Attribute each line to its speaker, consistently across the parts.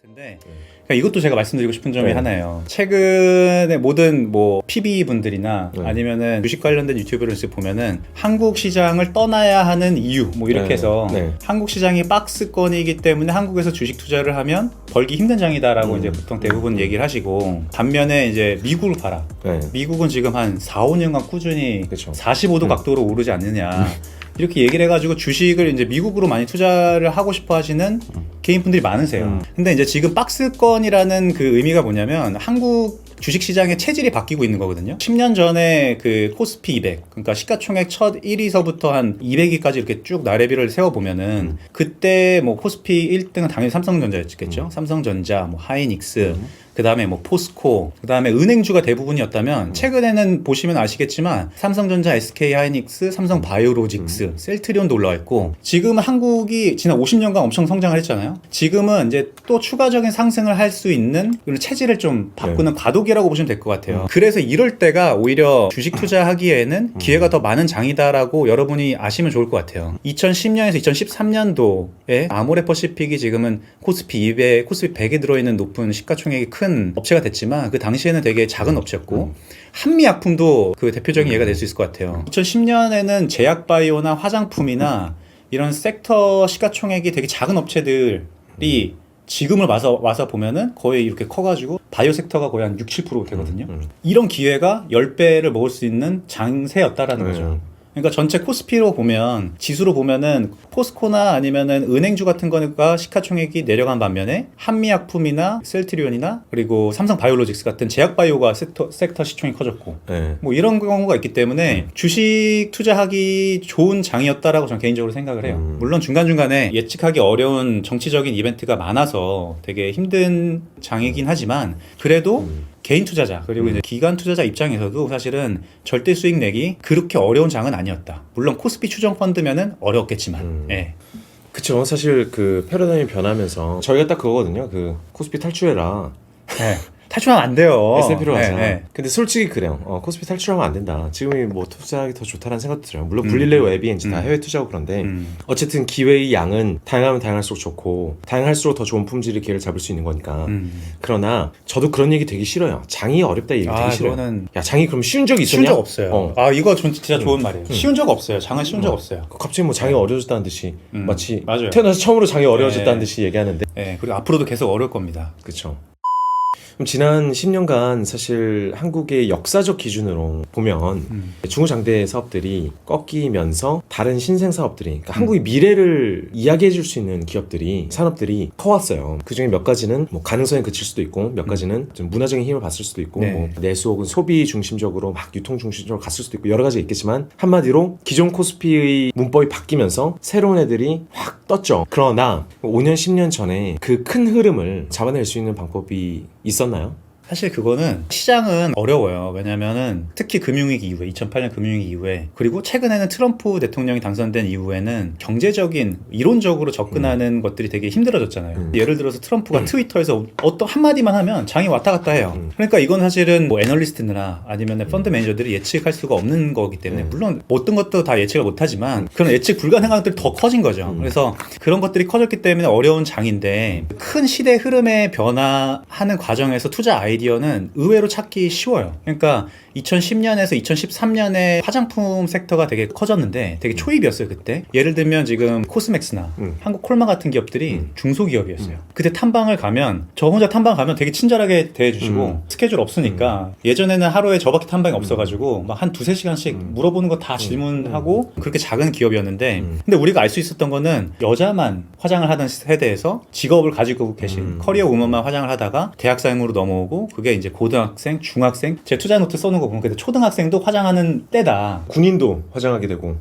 Speaker 1: 텐데 그러니까 이것도 제가 말씀드리고 싶은 점이
Speaker 2: 네.
Speaker 1: 하나예요. 최근에 모든 뭐 PB 분들이나
Speaker 2: 네.
Speaker 1: 아니면은 주식 관련된 유튜브를 보면은 한국 시장을 떠나야 하는 이유 뭐 이렇게
Speaker 2: 네.
Speaker 1: 해서
Speaker 2: 네.
Speaker 1: 한국 시장이 박스권이기 때문에 한국에서 주식 투자를 하면 벌기 힘든 장이다라고 이제 보통 대부분 얘기를 하시고, 반면에 이제 미국을 봐라.
Speaker 2: 네.
Speaker 1: 미국은 지금 한 4, 5년간 꾸준히
Speaker 2: 그쵸.
Speaker 1: 45도 각도로 오르지 않느냐. 이렇게 얘기를 해가지고 주식을 이제 미국으로 많이 투자를 하고 싶어 하시는 개인분들이 많으세요. 근데 이제 지금 박스권이라는 그 의미가 뭐냐면 한국 주식 시장의 체질이 바뀌고 있는 거거든요. 10년 전에 그 코스피 200, 그러니까 시가총액 첫 1위서부터 한 200위까지 이렇게 쭉 나래비를 세워보면은 그때 뭐 코스피 1등은 당연히 삼성전자였겠죠. 삼성전자, 뭐 하이닉스, 그 다음에 뭐 포스코, 그 다음에 은행주가 대부분이었다면 최근에는 보시면 아시겠지만 삼성전자, SK 하이닉스, 삼성 바이오로직스, 셀트리온도 올라와 있고, 지금 한국이 지난 50년간 엄청 성장을 했잖아요. 지금은 이제 또 추가적인 상승을 할 수 있는 그런 체질을 좀 바꾸는 과도기라고 보시면 될 것 같아요. 그래서 이럴 때가 오히려 주식 투자하기에는 기회가 더 많은 장이다라고 여러분이 아시면 좋을 것 같아요. 2010년에서 2013년도에 아모레퍼시픽이 지금은 코스피 200, 코스피 100에 들어있는 높은 시가총액이 큰 업체가 됐지만 그 당시에는 되게 작은 업체였고, 한미약품도 그 대표적인 예가 될 수 있을 것 같아요. 2010년에는 제약바이오나 화장품이나 이런 섹터 시가총액이 되게 작은 업체들이 지금을 와서 보면은 거의 이렇게 커가지고 바이오 섹터가 거의 한 6, 7% 되거든요. 이런 기회가 10배를 먹을 수 있는 장세였다라는 거죠. 그러니까 전체 코스피로 보면, 지수로 보면은 포스코나 아니면은 은행주 같은 거가 시가총액이 내려간 반면에 한미약품이나 셀트리온이나 그리고 삼성 바이오로직스 같은 제약바이오가 섹터 시총이 커졌고, 뭐 이런 경우가 있기 때문에 주식 투자하기 좋은 장이었다라고 저는 개인적으로 생각을 해요. 물론 중간중간에 예측하기 어려운 정치적인 이벤트가 많아서 되게 힘든 장이긴 하지만, 그래도 개인 투자자 그리고 이제 기관 투자자 입장에서도 사실은 절대 수익 내기 그렇게 어려운 장은 아니었다. 물론 코스피 추정 펀드면은 어렵겠지만. 예.
Speaker 2: 그쵸. 사실 그 패러다임이 변하면서 저희가 딱 그거거든요. 그 코스피 탈출해라.
Speaker 1: 네. 탈출하면 안 돼요.
Speaker 2: S&P로 가자.
Speaker 1: 네.
Speaker 2: 근데 솔직히 그래요. 코스피 탈출하면 안 된다. 지금이 뭐 투자하기 더 좋다는 생각도 들어요. 물론 블릴레오 앱이 이제 다 해외 투자고 그런데 어쨌든 기회의 양은 다양하면 다양할수록 좋고, 다양할수록 더 좋은 품질의 기회를 잡을 수 있는 거니까. 그러나 저도 그런 얘기 되게 싫어요. 장이 어렵다 얘기 되게 싫어요.
Speaker 1: 그거는
Speaker 2: 야, 장이 그럼 쉬운 적이 있었냐?
Speaker 1: 쉬운 적 없어요. 이거 진짜 좋은 말이에요. 쉬운 적 없어요. 장은 쉬운 적 없어요.
Speaker 2: 갑자기 뭐 장이 어려워졌다는 듯이 마치
Speaker 1: 맞아요.
Speaker 2: 태어나서 처음으로 장이 어려워졌다는 듯이 얘기하는데.
Speaker 1: 네. 그리고 앞으로도 계속 어려울 겁니다.
Speaker 2: 그렇죠. 그럼 지난 10년간 사실 한국의 역사적 기준으로 보면 중후장대 사업들이 꺾이면서 다른 신생 사업들이, 그러니까 한국의 미래를 이야기해 줄 수 있는 기업들이, 산업들이 커왔어요. 그중에 몇 가지는 뭐 가능성에 그칠 수도 있고, 몇 가지는 좀 문화적인 힘을 봤을 수도 있고,
Speaker 1: 네.
Speaker 2: 뭐 내수 혹은 소비 중심적으로 막 유통 중심적으로 갔을 수도 있고, 여러 가지가 있겠지만 한마디로 기존 코스피의 문법이 바뀌면서 새로운 애들이 확 떴죠. 그러나 5년 10년 전에 그 큰 흐름을 잡아낼 수 있는 방법이 있었나요?
Speaker 1: 사실 그거는 시장은 어려워요. 왜냐면은 특히 금융위기 이후에, 2008년 금융위기 이후에, 그리고 최근에는 트럼프 대통령이 당선된 이후에는 경제적인 이론적으로 접근하는 것들이 되게 힘들어졌잖아요. 예를 들어서 트럼프가 트위터에서 어떤 한마디만 하면 장이 왔다 갔다 해요. 그러니까 이건 사실은 뭐 애널리스트나 아니면 펀드 매니저들이 예측할 수가 없는 거기 때문에, 물론 어떤 것도 다 예측을 못하지만 그런 예측 불가능한 것들이 더 커진 거죠. 그래서 그런 것들이 커졌기 때문에 어려운 장인데, 큰 시대 흐름의 변화하는 과정에서 투자 아이디어는 의외로 찾기 쉬워요. 그러니까 2010년에서 2013년에 화장품 섹터가 되게 커졌는데 되게 초입이었어요 그때. 예를 들면 지금 코스맥스나 한국 콜마 같은 기업들이 중소기업이었어요. 그때 탐방을 가면, 저 혼자 탐방 가면 되게 친절하게 대해주시고, 스케줄 없으니까 예전에는 하루에 저밖에 탐방이 없어가지고 막 한 2-3시간씩 물어보는 거 다 질문하고, 그렇게 작은 기업이었는데, 근데 우리가 알 수 있었던 거는 여자만 화장을 하던 세대에서 직업을 가지고 계신 커리어 우먼만 화장을 하다가 대학생으로 넘어오고, 그게 이제 고등학생, 중학생, 제 투자 노트 써놓은 거 보면 그때 초등학생도 화장하는 때다.
Speaker 2: 군인도 화장하게 되고.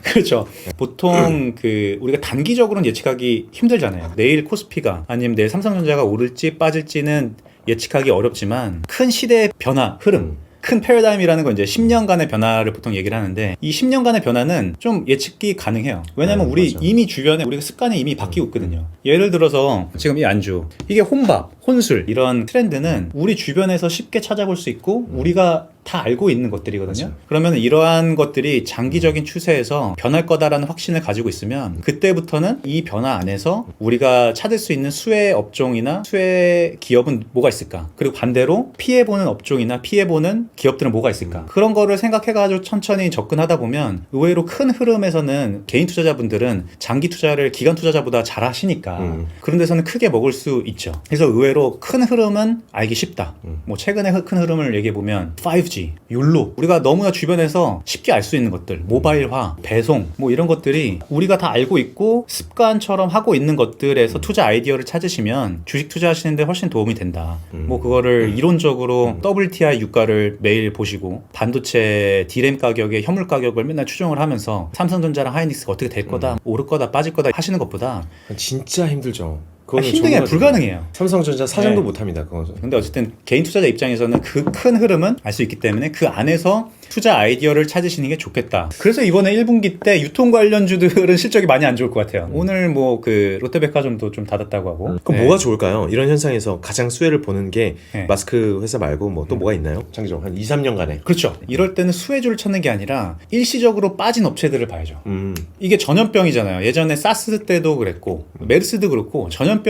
Speaker 1: 그렇죠. 보통 그 우리가 단기적으로는 예측하기 힘들잖아요. 내일 코스피가 아니면 내일 삼성전자가 오를지 빠질지는 예측하기 어렵지만, 큰 시대의 변화, 흐름, 큰 패러다임이라는 건 이제 10년간의 변화를 보통 얘기를 하는데, 이 10년간의 변화는 좀 예측이 가능해요. 왜냐면 우리
Speaker 2: 맞아.
Speaker 1: 이미 주변에 우리가 습관이 이미 바뀌고 있거든요. 예를 들어서 지금 이 안주, 이게 혼밥, 혼술 이런 트렌드는 우리 주변에서 쉽게 찾아볼 수 있고 우리가 다 알고 있는 것들이거든요.
Speaker 2: 맞아요.
Speaker 1: 그러면 이러한 것들이 장기적인 추세에서 변할 거다라는 확신을 가지고 있으면 그때부터는 이 변화 안에서 우리가 찾을 수 있는 수혜 업종이나 수혜 기업은 뭐가 있을까? 그리고 반대로 피해보는 업종이나 피해보는 기업들은 뭐가 있을까? 그런 거를 생각해가지고 천천히 접근하다 보면 의외로 큰 흐름에서는 개인 투자자분들은 장기 투자를 기관 투자자보다 잘 하시니까 그런 데서는 크게 먹을 수 있죠. 그래서 의외로 큰 흐름은 알기 쉽다. 뭐 최근에 큰 흐름을 얘기해보면 5G, 욜로, 우리가 너무나 주변에서 쉽게 알 수 있는 것들, 모바일화, 배송 뭐 이런 것들이 우리가 다 알고 있고 습관처럼 하고 있는 것들에서 투자 아이디어를 찾으시면 주식 투자하시는데 훨씬 도움이 된다. 뭐 그거를 이론적으로 WTI 유가를 매일 보시고 반도체 D램 가격의 현물 가격을 맨날 추정을 하면서 삼성전자랑 하이닉스가 어떻게 될 거다, 오를 거다, 빠질 거다 하시는 것보다
Speaker 2: 진짜 힘들죠. 그거는
Speaker 1: 힘든 게
Speaker 2: 정말
Speaker 1: 불가능해요.
Speaker 2: 삼성전자 사장도
Speaker 1: 네.
Speaker 2: 못합니다. 그거.
Speaker 1: 근데 어쨌든 개인 투자자 입장에서는 그 큰 흐름은 알 수 있기 때문에 그 안에서 투자 아이디어를 찾으시는 게 좋겠다. 그래서 이번에 1분기 때 유통 관련주들은 실적이 많이 안 좋을 것 같아요. 오늘 뭐 그 롯데백화점도 좀 닫았다고 하고.
Speaker 2: 그럼
Speaker 1: 네.
Speaker 2: 뭐가 좋을까요? 이런 현상에서 가장 수혜를 보는 게
Speaker 1: 네.
Speaker 2: 마스크 회사 말고 뭐 또 뭐가 있나요? 장기적으로 한 2, 3년간에.
Speaker 1: 그렇죠. 이럴 때는 수혜주를 찾는 게 아니라 일시적으로 빠진 업체들을 봐야죠. 이게 전염병이잖아요. 예전에 사스 때도 그랬고 메르스도 그렇고 전염병은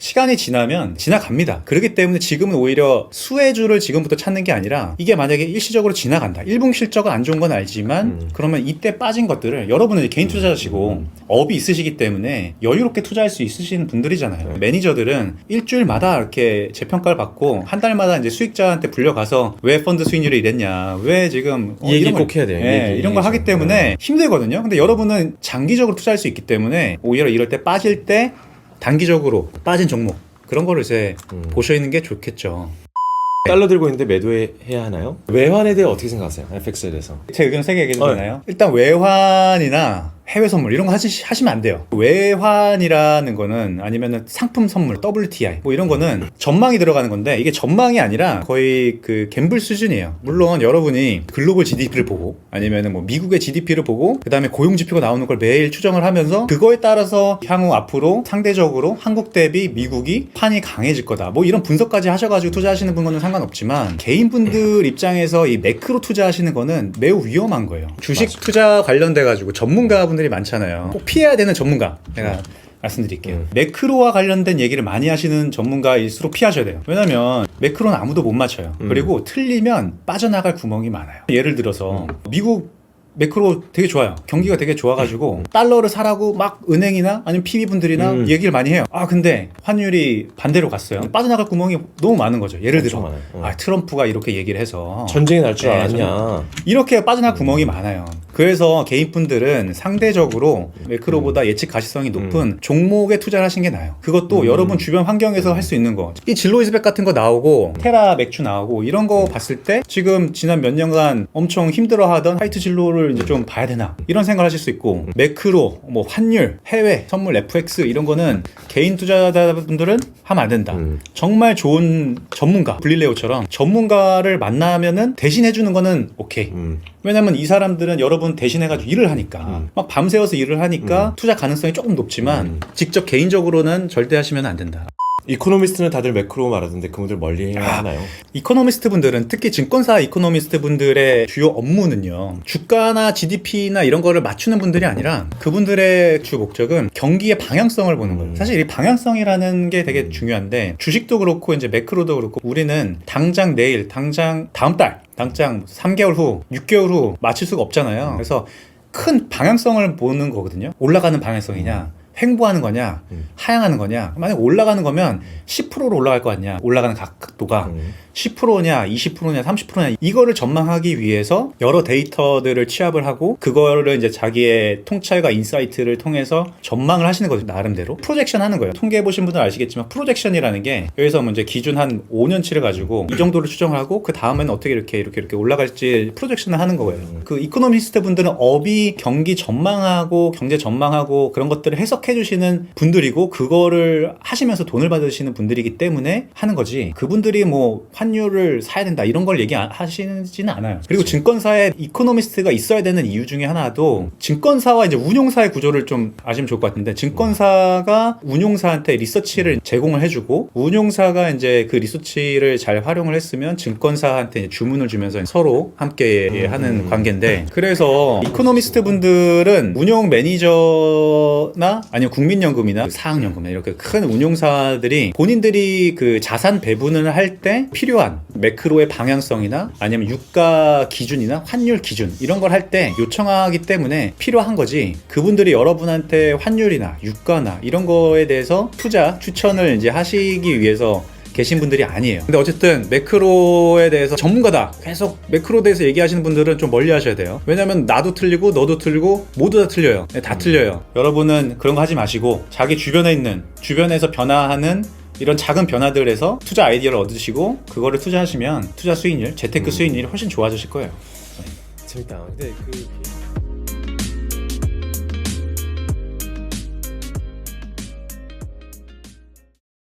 Speaker 1: 시간이 지나면 지나갑니다. 그렇기 때문에 지금은 오히려 수혜주를 지금부터 찾는 게 아니라 이게 만약에 일시적으로 지나간다. 1분기 실적은 안 좋은 건 알지만 그러면 이때 빠진 것들을 여러분은 개인 투자자시고 업이 있으시기 때문에 여유롭게 투자할 수 있으신 분들이잖아요. 매니저들은 일주일마다 이렇게 재평가를 받고 한 달마다 이제 수익자한테 불려가서 왜 펀드 수익률이 이랬냐, 왜 지금
Speaker 2: 이 얘기
Speaker 1: 이런 걸-
Speaker 2: 꼭 해야 돼요. 이
Speaker 1: 예,
Speaker 2: 얘기.
Speaker 1: 이런 걸 하기 때문에 힘들거든요. 근데 여러분은 장기적으로 투자할 수 있기 때문에 오히려 이럴 때 빠질 때 단기적으로 빠진 종목 그런 거를 이제 보시는 게 좋겠죠.
Speaker 2: 달러 들고 있는데 매도해야 하나요? 외환에 대해 어떻게 생각하세요? FX에 대해서.
Speaker 1: 제 의견 세게 얘기해도 되나요? 일단 외환이나 해외 선물 이런 거 하시면 안 돼요. 외환이라는 거는 아니면은 상품 선물, WTI 뭐 이런 거는 전망이 들어가는 건데 이게 전망이 아니라 거의 그 갬블 수준이에요. 물론 여러분이 글로벌 GDP를 보고 아니면은 뭐 미국의 GDP를 보고 그다음에 고용 지표가 나오는 걸 매일 추정을 하면서 그거에 따라서 향후 앞으로 상대적으로 한국 대비 미국이 판이 강해질 거다. 뭐 이런 분석까지 하셔가지고 투자하시는 분과는 상관없지만 개인분들 입장에서 이 매크로 투자하시는 거는 매우 위험한 거예요. 주식
Speaker 2: 맞아.
Speaker 1: 투자 관련돼 가지고 전문가분들이 많잖아요. 꼭 피해야 되는 전문가 내가 말씀드릴게요. 매크로와 관련된 얘기를 많이 하시는 전문가일수록 피하셔야 돼요. 왜냐면 매크로는 아무도 못 맞춰요. 그리고 틀리면 빠져나갈 구멍이 많아요. 예를 들어서 미국 매크로 되게 좋아요. 경기가 되게 좋아가지고 달러를 사라고 막 은행이나 아니면 PB분들이나 얘기를 많이 해요. 아 근데 환율이 반대로 갔어요. 빠져나갈 구멍이 너무 많은 거죠. 예를 들어
Speaker 2: 많아요.
Speaker 1: 아 트럼프가 이렇게 얘기를 해서
Speaker 2: 전쟁이 날 줄
Speaker 1: 네,
Speaker 2: 알았냐.
Speaker 1: 이렇게 빠져나갈 구멍이 많아요. 그래서 개인분들은 상대적으로 매크로보다 예측 가시성이 높은 종목에 투자를 하시는 게 나아요. 그것도 여러분 주변 환경에서 할 수 있는 거. 이 진로이즈백 같은 거 나오고 테라 맥주 나오고 이런 거 봤을 때 지금 지난 몇 년간 엄청 힘들어하던 하이트 진로를 이제 좀 봐야 되나 이런 생각을 하실 수 있고 매크로, 뭐 환율, 해외, 선물, FX 이런 거는 개인 투자자분들은 하면 안 된다. 정말 좋은 전문가, 블릴레오처럼 전문가를 만나면은 대신해주는 거는 오케이. 왜냐면 이 사람들은 여러분 대신해가지고 일을 하니까 막 밤새워서 일을 하니까 투자 가능성이 조금 높지만 직접 개인적으로는 절대 하시면 안 된다.
Speaker 2: 이코노미스트는 다들 매크로 말하던데 그분들 멀리 해야 하나요?
Speaker 1: 이코노미스트 분들은 특히 증권사 이코노미스트 분들의 주요 업무는요 주가나 GDP나 이런 거를 맞추는 분들이 아니라 그분들의 주 목적은 경기의 방향성을 보는 거예요. 사실 이 방향성이라는 게 되게 중요한데 주식도 그렇고 이제 매크로도 그렇고 우리는 당장 내일, 당장 다음 달, 당장 3개월 후, 6개월 후 맞출 수가 없잖아요. 그래서 큰 방향성을 보는 거거든요. 올라가는 방향성이냐 횡보하는 거냐 하향하는 거냐. 만약 올라가는 거면 10%로 올라갈 거 아니냐. 올라가는 각도가 10%냐 20%냐 30%냐 이거를 전망하기 위해서 여러 데이터들을 취합을 하고 그거를 이제 자기의 통찰과 인사이트를 통해서 전망을 하시는 거죠. 나름대로 프로젝션 하는 거예요. 통계해 보신 분들 아시겠지만 프로젝션이라는 게 여기서 이제 기준 한 5년치를 가지고 이 정도를 추정을 하고 그 다음에는 어떻게 이렇게 올라갈지 프로젝션을 하는 거예요. 그 이코노미스트 분들은 업이 경기 전망하고 경제 전망하고 그런 것들을 해석 분석해 주시는 분들이고 그거를 하시면서 돈을 받으시는 분들이기 때문에 하는 거지. 그분들이 뭐 환율을 사야 된다 이런 걸 얘기하시지는 않아요. 그리고 증권사에 이코노미스트가 있어야 되는 이유 중에 하나도 증권사와 이제 운용사의 구조를 좀 아시면 좋을 것 같은데, 증권사가 운용사한테 리서치를 제공을 해주고 운용사가 이제 그 리서치를 잘 활용을 했으면 증권사한테 이제 주문을 주면서 서로 함께 하는 관계인데, 그래서 이코노미스트 분들은 운용 매니저나 아니면 국민연금이나 사학연금이나 이렇게 큰 운용사들이 본인들이 그 자산 배분을 할 때 필요한 매크로의 방향성이나 아니면 유가 기준이나 환율 기준 이런 걸 할 때 요청하기 때문에 필요한 거지, 그분들이 여러분한테 환율이나 유가나 이런 거에 대해서 투자 추천을 이제 하시기 위해서 계신 분들이 아니에요. 근데 어쨌든 매크로에 대해서 전문가다, 계속 매크로에 대해서 얘기하시는 분들은 좀 멀리 하셔야 돼요. 왜냐면 나도 틀리고 너도 틀리고 모두 다 틀려요. 네, 다 틀려요. 여러분은 그런 거 하지 마시고 자기 주변에 있는, 주변에서 변화하는 이런 작은 변화들에서 투자 아이디어를 얻으시고 그거를 투자하시면 투자 수익률, 재테크 수익률이 훨씬 좋아지실 거예요.
Speaker 2: 재밌다. 근데 그